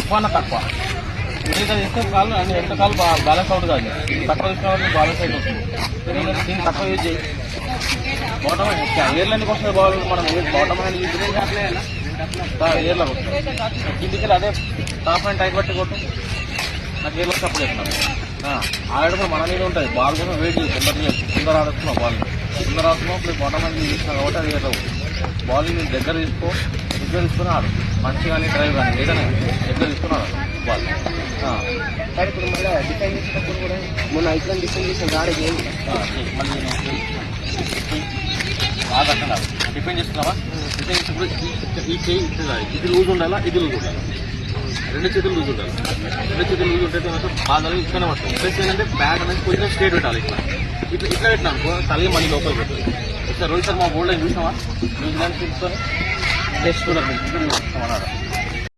ఎక్కువ అన్న తక్కువ మిగతా చేస్తే కాళ్ళు అన్ని ఎంత కాళ్ళు బ్యాలెన్స్ అవుట్ కాదు. తక్కువ తీసుకున్న వాళ్ళు బ్యాలెన్స్ అయితే వస్తుంది. దీన్ని తక్కువ యూజ్ చేయి. బాటమ్ ఎయిర్లైన్కి వస్తుంది బాల్. మనం బాటమ్ హ్యాండ్ యూజ్ ఎయిర్లోకి వస్తుంది. ఇంటికి అదే టాప్ హ్యాండ్ టైట్ బట్టి కొట్టు. నాకు ఎయిర్లో సపోర్ట్ చేస్తున్నాను. ఆడేటప్పుడు కూడా మన మీద ఉంటుంది. బాల్ కోసం వెయిట్ చేసి తొందర ఆడుతున్నావు. బాల్ తొందర ఆడుతున్నావు. ప్లస్ బాటమ్ హ్యాండ్ యూజ్ చేస్తున్నావు కాబట్టి అది ఎయిర్లో బాల్ ని దగ్గర తీసుకొని ఆడు. పంచ్ కానీ డ్రైవ్ కానీ ఏదైనా దగ్గర తీసుకుని ఆడు బాల్. సార్ ఇప్పుడు మళ్ళీ డిఫైన్ చేసేటప్పుడు కూడా మొన్న ఐక్రాన్ డిఫైన్ చేసిన రాడే గేమ్ మళ్ళీ బాగా అట్లా డిఫైన్ చేస్తున్నావా? డిఫైన్ చేసినప్పుడు ఈ చేయి ఇది లూజ్ ఉండాలా, ఇది లూజ్ ఉండాలి. రెండు చేతులు లూజ్ ఉండాలి. రెండు చేతులు లూజ్ ఉంటే బాగా ఇక్కడనే పడుతుంది. ప్లస్ ఏంటంటే బ్యాట్ అనేది కొంచెం స్ట్రేట్ పెట్టాలి. ఇట్లా ఇట్లా ఇట్లా పెట్టినా అనుకో తల్లి మళ్ళీ లోపలికి పెట్టాలి. ఇట్లా రోహిత్ శర్మ గోల్డ్ చూసినావా? న్యూజిలాండ్ తీసుకొని టెస్ట్ కూడా చూస్తామన్నాడు.